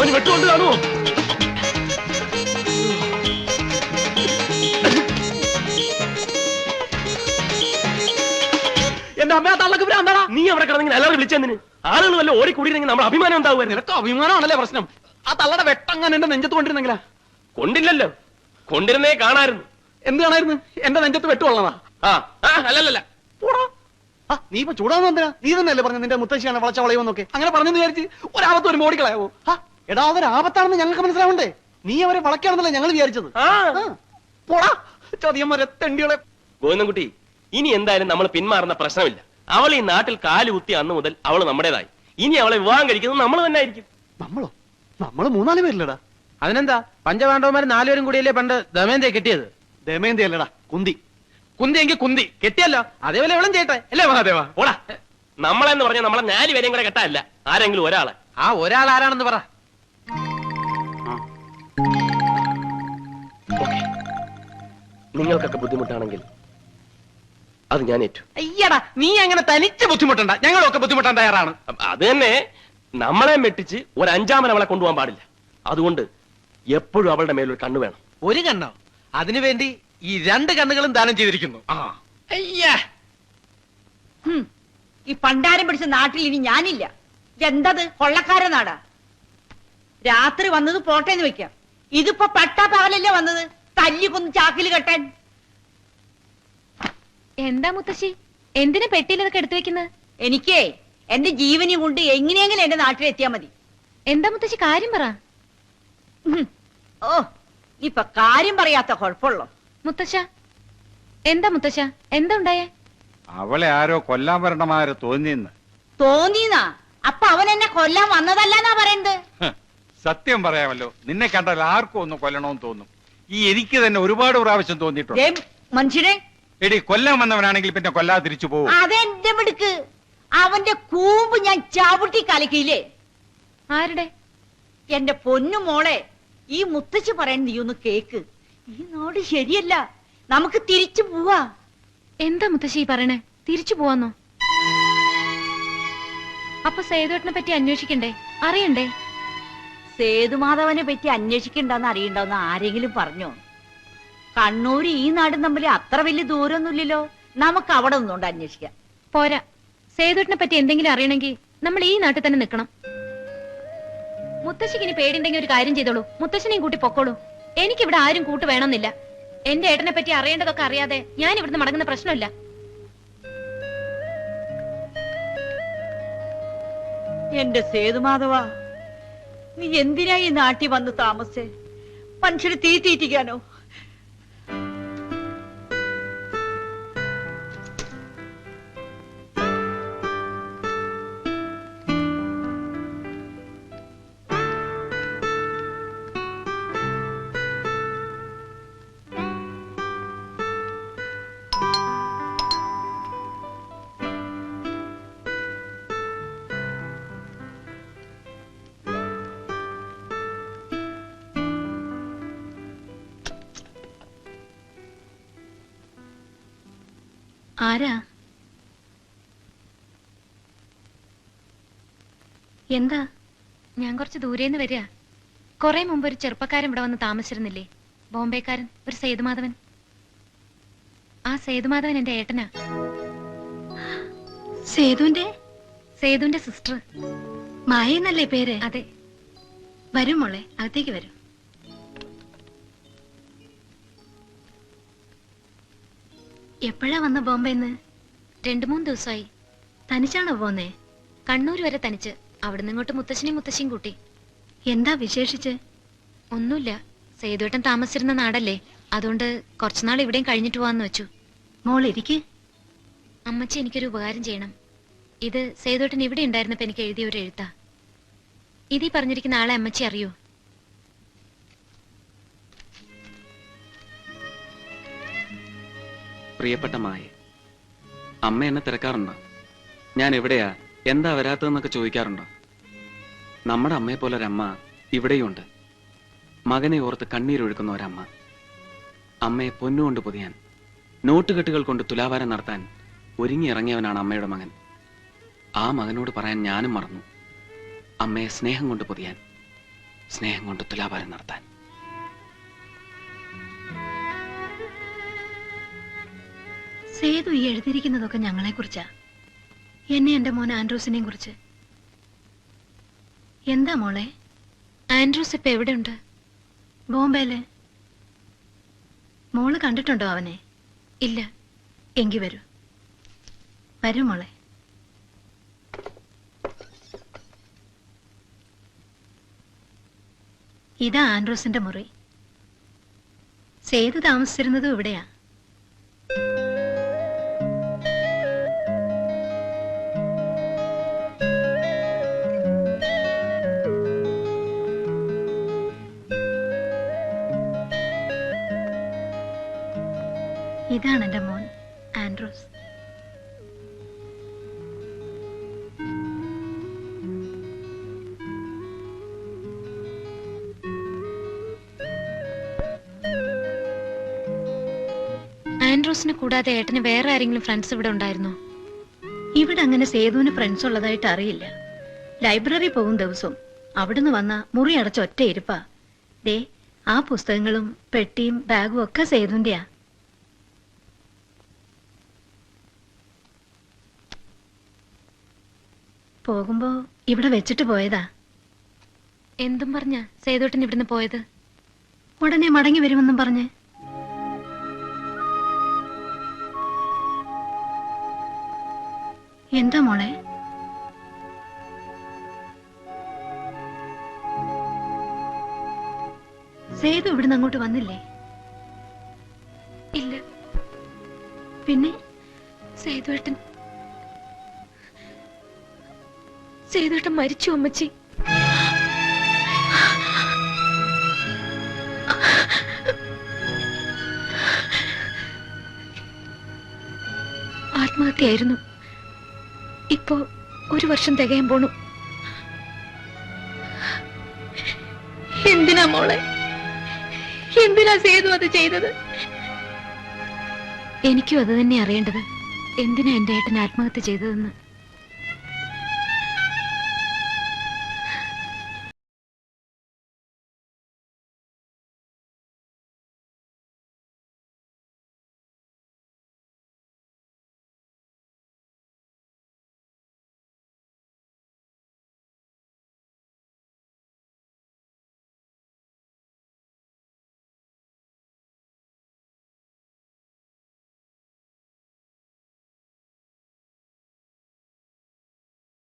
അവന് വെട്ടുകൊണ്ട് കാണുമോ? എന്റെ അമ്മ തള്ളക്ക് ഭ്രാന്താടാ. നീ അവിടെ കിടന്നെങ്കിൽ എല്ലാവരും വിളിച്ചെന്നിന് ആളുകൾ വല്ല ഓടിക്കൂടിയിരുന്നെങ്കിൽ നമ്മുടെ അഭിമാനം ഉണ്ടാവുമായിരുന്നു. നിനക്ക് അഭിമാനമാണല്ലേ പ്രശ്നം? ആ തള്ളയുടെ വെട്ടങ്ങനെ എന്റെ നെഞ്ചത്ത് കൊണ്ടിരുന്നെങ്കിലാ. കൊണ്ടില്ലല്ലോ, കൊണ്ടിരുന്നേ കാണായിരുന്നു. എന്ത് കാണായിരുന്നു? എന്റെ നെഞ്ചത്ത് വെട്ടുകൊള്ളതാ. അല്ലല്ല. നീ ഇപ്പൊ ചൂടാന്ന് എന്തിനാ? നീ തന്നെയല്ലേ പറഞ്ഞു നിന്റെ മുത്തശ്ശിയാണ് വളച്ച വളയുമെന്നൊക്കെ. അങ്ങനെ പറഞ്ഞെന്ന് വിചാരിച്ച് ഒരാപത്ത് ഒരു ഓടിക്കളയാവോ? എടാ അതൊരു ആപത്താണെന്ന് ഞങ്ങൾക്ക് മനസ്സിലാവണ്ടേ? നീ അവരെ വളയ്ക്കാണെന്നല്ലേ ഞങ്ങൾ വിചാരിച്ചത്. പോടാ ചതിയന്മാരെ തെണ്ടികളെ. ഗോവിന്ദൻകുട്ടി, ഇനി എന്തായാലും നമ്മൾ പിന്മാറുന്ന പ്രശ്നമില്ല. അവൾ ഈ നാട്ടിൽ കാല് കുത്തി അന്ന് മുതൽ അവൾ നമ്മുടേതായി. ഇനി അവളെ വിവാഹം കഴിക്കുന്നത് നമ്മൾ തന്നെ ആയിരിക്കും. നമ്മളോ? നമ്മള് 3-4 പേരില്ലടാ. അതിനെന്താ? പഞ്ചപാണ്ഡവന്മാർ 4 പേരും കൂടിയല്ലേ പണ്ട് ദമയന്തിയെ കെട്ടിയത്? ദമയന്തി അല്ലടാ, കുന്തി. കുന്തിയെങ്കിൽ കുന്തി കെട്ടിയല്ലോ, അതേപോലെ ഇവളും ചെയ്യട്ടെ അല്ലേ മഹാദേവ? പോടാ. നമ്മളെന്ന് പറഞ്ഞാൽ നമ്മളെ 4 പേരെയും കൂടെ കെട്ടാല്ല, ആരെങ്കിലും ഒരാളെ. ആ ഒരാൾ ആരാണെന്ന് പറ. നിങ്ങൾക്കൊക്കെ ബുദ്ധിമുട്ടാണെങ്കിൽ അത് ഞാൻ ഏറ്റു. അയ്യടാ, നീ അങ്ങനെ തനിച്ച് ബുദ്ധിമുട്ടണ്ട, ഞങ്ങളൊക്കെ ബുദ്ധിമുട്ടാൻ തയ്യാറാണ്. അത് തന്നെ, നമ്മളെ മെട്ടിച്ച് ഒരു 5-ാമൻ അവളെ കൊണ്ടുപോകാൻ പാടില്ല. അതുകൊണ്ട് എപ്പോഴും അവളുടെ മേലൊരു കണ്ണു വേണം. ഒരു കണ്ണോ? അതിനുവേണ്ടി ഈ 2 കണ്ണുകളും ദാനം ചെയ്തിരിക്കുന്നു. അയ്യാ, ഈ പണ്ടാരം പിടിച്ച നാട്ടിൽ ഇനി ഞാനില്ല. ഇതെന്തത് കൊള്ളക്കാര നാടാ? രാത്രി വന്നത് പോട്ടേന്ന് വെക്കാം. ഇതിപ്പോ പട്ടാ പകലല്ലേ വന്നത്, തല്ലി കൊന്ന് ചാക്കിൽ കെട്ടാൻ. എന്താ മുത്തശ്ശി, എന്തിനാ പെട്ടിയിലതൊക്കെ എടുത്തു വെക്കുന്നത്? എനിക്കേ എന്റെ ജീവനെ കൊണ്ട് എങ്ങനെയെങ്കിലും എന്റെ നാട്ടിലെത്തിയാ മതി. എന്താ മുത്തശ്ശി, കാര്യം പറ. ഓ, ഇപ്പൊ കാര്യം പറയാത്ത കുഴപ്പമുള്ളോ? മുത്തശ്ശ, എന്താ മുത്തശ്ശ, എന്താ ഉണ്ടായേ? അവളെ ആരോ കൊല്ലാൻ വരണമാര് തോന്നിയെന്ന്. തോന്നിന്നാ? അപ്പൊ അവൻ എന്നെ കൊല്ലാൻ വന്നതല്ലെന്നാ പറയുന്നത്. സത്യം പറയാമല്ലോ, നിന്നെ കണ്ടാൽ ആർക്കും ഒന്ന് കൊല്ലണമെന്ന് തോന്നും. ഈ എനിക്ക് തന്നെ ഒരുപാട് പ്രാവശ്യം തോന്നിയിട്ടുണ്ട്. മനുഷ്യനെ എടി, കൊല്ലാൻ വന്നവനാണെങ്കിൽ പിന്നെ കൊല്ലാതെ തിരിച്ചു പോകും. അതെന്റെ മിടുക്ക്. അവന്റെ കൂമ്പ് ഞാൻ ചവിട്ടി കലക്കിയില്ലേ. ആരുടെ? എന്റെ പൊന്നു മോളെ, ഈ മുത്തച്ഛി പറയാൻ നീ ഒന്ന് കേക്ക്. ഈ നാട് ശരിയല്ല, നമുക്ക് തിരിച്ചു പോവാ. എന്താ മുത്തശ്ശി പറയണേ? തിരിച്ചു പോവാന്നോ? അപ്പൊ സേതുവേട്ടനെ പറ്റി അന്വേഷിക്കണ്ടേ, അറിയണ്ടേ? സേതുമാധവനെ പറ്റി അന്വേഷിക്കണ്ടെന്ന് അറിയണ്ടെന്ന് ആരെങ്കിലും പറഞ്ഞോ? കണ്ണൂര് ഈ നാടും തമ്മിൽ അത്ര വലിയ ദൂരമൊന്നുമില്ലല്ലോ. നമുക്ക് അവിടെ നിന്നുകൊണ്ട് അന്വേഷിക്കാം. പോരാ, സേതുവേട്ടനെ പറ്റി എന്തെങ്കിലും അറിയണമെങ്കിൽ നമ്മൾ ഈ നാട്ടിൽ തന്നെ നിൽക്കണം. മുത്തശ്ശിക്ക് ഇനി പേടിണ്ടെങ്കിൽ ഒരു കാര്യം ചെയ്തോളൂ, മുത്തശ്ശനെയും കൂട്ടി പൊക്കോളൂ. എനിക്കിവിടെ ആരും കൂട്ട് വേണമെന്നില്ല. എന്റെ ഏട്ടനെ പറ്റി അറിയേണ്ടതൊക്കെ അറിയാതെ ഞാൻ ഇവിടുന്ന് മടങ്ങുന്ന പ്രശ്നമില്ല. എന്റെ സേതുമാധവ, നീ എന്തിനാ ഈ നാട്ടിൽ വന്ന് താമസേ? മനുഷ്യര് തീ തീറ്റിക്കാനോ? ആരാ? എന്താ? ഞാൻ കുറച്ച് ദൂരേന്ന് വരിക. കുറെ മുമ്പ് ഒരു ചെറുപ്പക്കാരൻ ഇവിടെ വന്ന് താമസിച്ചിരുന്നില്ലേ? ബോംബെക്കാരൻ, ഒരു സേതുമാധവൻ. ആ സേതുമാധവൻ എന്റെ ഏട്ടനാ. സേതുവിന്റെ സിസ്റ്റർ. മായ എന്നല്ലേ പേര്? അതെ. വരും മോളെ, അകത്തേക്ക് വരും. എപ്പോഴാ വന്ന ബോംബെന്ന്? 2-3 ദിവസമായി. തനിച്ചാണോ പോന്നേ? കണ്ണൂർ വരെ തനിച്ച്. അവിടുന്ന് ഇങ്ങോട്ട് മുത്തശ്ശനെയും മുത്തശ്ശിയും കൂട്ടി. എന്താ വിശേഷിച്ച്? ഒന്നുമില്ല, സേതുവേട്ടൻ താമസിച്ചിരുന്ന നാടല്ലേ, അതുകൊണ്ട് കുറച്ചുനാൾ ഇവിടെയും കഴിഞ്ഞിട്ട് പോവാന്ന് വെച്ചു. മോൾ ഇരിക്ക്. അമ്മച്ചി എനിക്കൊരു ഉപകാരം ചെയ്യണം. ഇത് സേതുവേട്ടൻ ഇവിടെ ഉണ്ടായിരുന്നപ്പോ എനിക്ക് എഴുതിയ ഒരു എഴുത്താ. ഇതീ പറഞ്ഞിരിക്കുന്ന ആളെ അമ്മച്ചി അറിയോ? പ്രിയപ്പെട്ട മായ, അമ്മ എന്നെ തിരക്കാറുണ്ടോ? ഞാൻ എവിടെയാ, എന്താ വരാത്തതെന്നൊക്കെ ചോദിക്കാറുണ്ടോ? നമ്മുടെ അമ്മയെ പോലെ ഒരമ്മ ഇവിടെയുണ്ട്. മകനെ ഓർത്ത് കണ്ണീരൊഴുക്കുന്ന ഒരമ്മ. അമ്മയെ പൊന്നുകൊണ്ട് പൊതിയാൻ, നോട്ടുകെട്ടുകൾ കൊണ്ട് തുലാഭാരം നടത്താൻ ഒരുങ്ങിയിറങ്ങിയവനാണ് അമ്മയുടെ മകൻ. ആ മകനോട് പറയാൻ ഞാനും മറന്നു, അമ്മയെ സ്നേഹം കൊണ്ട് പൊതിയാൻ. സ്നേഹം കൊണ്ട് തുലാഭാരം നടത്താൻ. സേതു ഈ എഴുതിയിരിക്കുന്നതൊക്കെ ഞങ്ങളെ കുറിച്ചാ, എന്നെ എന്റെ മോൻ ആൻഡ്രൂസിനെയും കുറിച്ച്. എന്താ മോളെ? ആൻഡ്രൂസ് ഇപ്പൊ എവിടെയുണ്ട്? ബോംബെയില്. മോള് കണ്ടിട്ടുണ്ടോ അവനെ? ഇല്ല. എങ്കി വരൂ, വരൂ മോളെ. ഇതാ ആൻഡ്രൂസിന്റെ മുറി. സേതു താമസിച്ചിരുന്നതും ഇവിടെയാ. ഇതാണ് എന്റെ മോൻ ആൻഡ്രൂസ്. ആൻഡ്രൂസിനെ കൂടാതെ ഏട്ടന് വേറെ ആരെങ്കിലും ഫ്രണ്ട്സ് ഇവിടെ ഉണ്ടായിരുന്നോ? ഇവിടെ അങ്ങനെ സേതുവിന് ഫ്രണ്ട്സ് ഉള്ളതായിട്ട് അറിയില്ല. ലൈബ്രറി പോകും ദിവസവും. അവിടുന്ന് വന്ന മുറി അടച്ച ഒറ്റ ഇരിപ്പാ. ദേ ആ പുസ്തകങ്ങളും പെട്ടിയും ബാഗും ഒക്കെ സേതുവിന്റെയാ. പോകുമ്പോ ഇവിടെ വെച്ചിട്ട് പോയതാ. എന്തും പറഞ്ഞ സേതുട്ടൻ ഇവിടുന്ന് പോയത്? ഉടനെ മടങ്ങി വരുമെന്നും പറഞ്ഞ്. എന്താ മോളെ? സേതു ഇവിടുന്ന് അങ്ങോട്ട് വന്നില്ലേ? ഇല്ല. പിന്നെ സേതുട്ടൻ മരിച്ചു അമ്മച്ചി. ആത്മഹത്യയായിരുന്നു. ഇപ്പോ 1 വർഷം തികയാൻ പോണു. എന്തിനാ മോളെ, എന്തിനാ സേതു അത് ചെയ്തത്? എനിക്കും അത് തന്നെ അറിയേണ്ടത്. എന്തിനാ എന്റെ ഏട്ടൻ ആത്മഹത്യ ചെയ്തതെന്ന്.